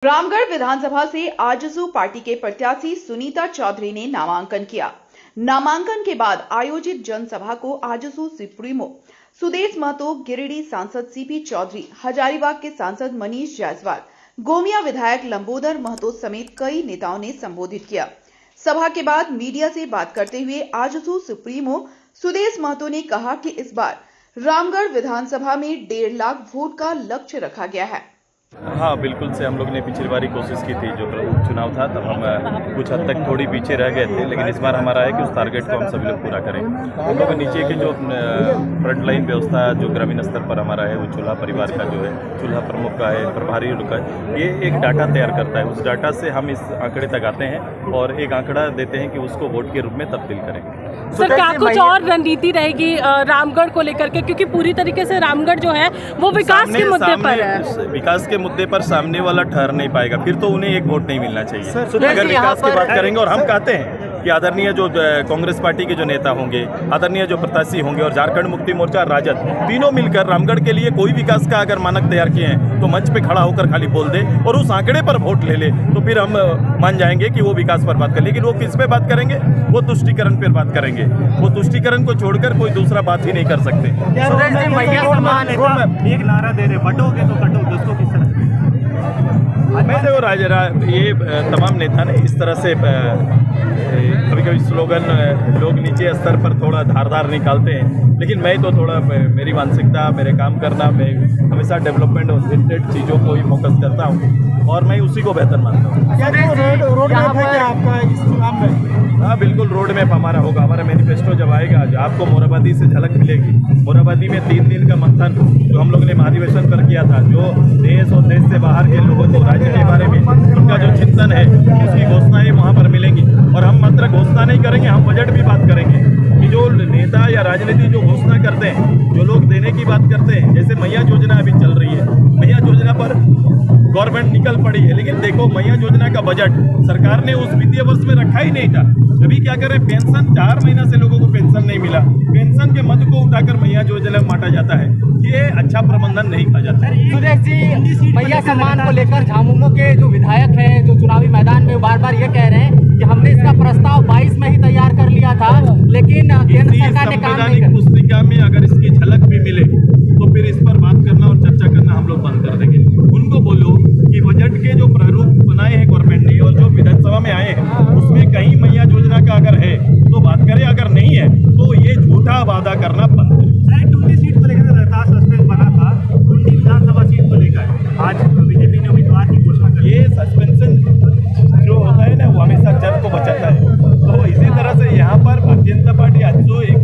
रामगढ़ विधानसभा से आजसू पार्टी के प्रत्याशी सुनीता चौधरी ने नामांकन किया। नामांकन के बाद आयोजित जनसभा को आजसू सुप्रीमो सुदेश महतो, गिरिडीह सांसद सीपी चौधरी, हजारीबाग के सांसद मनीष जायसवाल, गोमिया विधायक लंबोदर महतो समेत कई नेताओं ने संबोधित किया। सभा के बाद मीडिया से बात करते हुए आजसू सुप्रीमो सुदेश महतो ने कहा कि इस बार रामगढ़ विधानसभा में 1.5 लाख वोट का लक्ष्य रखा गया है। हाँ, बिल्कुल से हम लोग ने पिछली बार कोशिश की थी, जो चुनाव था तब हम कुछ हद तक थोड़ी पीछे रह गए थे, लेकिन इस बार हमारा है कि उस टारगेट को हम सभी लोग पूरा करें। हम लोग नीचे के जो फ्रंट लाइन व्यवस्था जो ग्रामीण स्तर पर हमारा है, वो चूल्हा परिवार का जो है, चूल्हा प्रमुख का है, प्रभारी का है, ये एक डाटा तैयार करता है। उस डाटा से हम इस आंकड़े तक आते हैं और एक आंकड़ा देते हैं कि उसको वोट के रूप में तब्दील करें। सर, क्या कुछ और रणनीति रहेगी रामगढ़ को लेकर के, क्योंकि पूरी तरीके से रामगढ़ जो है वो विकास के मुद्दे पर है। विकास के मुद्दे पर सामने वाला ठहर नहीं पाएगा, फिर तो उन्हें एक वोट नहीं मिलना चाहिए। अगर विकास की बात करेंगे, और हम कहते हैं कि आदरणीय जो कांग्रेस पार्टी के जो नेता होंगे, आदरणीय जो प्रत्याशी होंगे और झारखंड मुक्ति मोर्चा, राजद, तीनों मिलकर रामगढ़ के लिए कोई विकास का अगर मानक तैयार किए हैं तो मंच पे खड़ा होकर खाली बोल दे और उस आंकड़े पर वोट ले ले, तो फिर हम मान जाएंगे कि वो विकास पर बात कर। लेकिन वो किस पे बात करेंगे? वो तुष्टीकरण पर बात करेंगे। वो तुष्टीकरण को छोड़कर कोई दूसरा बात ही नहीं कर सकते। एक नारा दे रहे, बटोगे तो कटोगे, उसको किस तरह? मैं देखो ये तमाम नेता ने इस तरह से कभी कभी स्लोगन लोग नीचे स्तर पर थोड़ा धारदार निकालते हैं, लेकिन मैं तो थोड़ा मेरी मानसिकता, मेरे काम करना, मैं हमेशा डेवलपमेंट ओरिएंटेड चीज़ों को ही फोकस करता हूँ और मैं उसी को बेहतर मानता हूँ। रोड मैप है क्या आपका इस चुनाव में? हाँ, बिल्कुल रोड मैप हमारा होगा। हमारा मैनिफेस्टो जब आएगा, आपको मोराबादी से झलक मिलेगी। मोराबादी में 3 दिन का मंथन जो हम लोग ने महाधिवेशन पर किया था, जो देश और देश से बाहर के लोगों को राज्य के बारे में उनका जो चिंतन है, उसकी घोषणाएं वहाँ पर मिलेंगी। और हम मात्र घोषणा नहीं करेंगे, हम बजट भी बात करेंगे कि जो नेता या राजनीति जो घोषणा करते हैं, जो लोग देने की बात करते हैं, जैसे मैया योजना अभी चल रही है, मैया योजना पर गवर्नमेंट निकल पड़ी है, लेकिन देखो मैया योजना का बजट सरकार ने उस वित्तीय वर्ष में रखा ही नहीं था। अभी क्या करें, पेंशन 4 महीना से लोगों को पेंशन नहीं मिला, पेंशन के मद को उठाकर मैया योजना बांटा जाता है। ये अच्छा प्रबंधन नहीं कहा जाता है। सुदेश जी, मैया सम्मान को लेकर झामुमो के जो विधायक हैं, जो चुनावी मैदान में बार बार ये कह रहे हैं कि हमने इसका प्रस्ताव 22 में ही तैयार कर लिया था, लेकिन केंद्र सरकार ने काम नहीं किया। पुस्तिका में अगर इसकी झलक भी मिले तो फिर इस पर बात करना और चर्चा करना हम लोग बंद कर देंगे। उनको बोलो कि बजट के जो प्रारूप बनाए हैं गवर्नमेंट ने और जो विधानसभा में आए हैं, उसमें कहीं मैया योजना का अगर है तो बात करें, अगर नहीं है तो ये झूठा वादा करना बंद करें। टूटी सीट को लेकर रहता सस्पेंस बना था, टूटी विधानसभा सीट को लेकर आज बीजेपी ने उम्मीदवार की घोषणा कर। ये सस्पेंशन जो होता है ना, वो हमेशा जन को बचाता है। तो इसी तरह से यहाँ पर भारतीय जनता पार्टी आज जो एक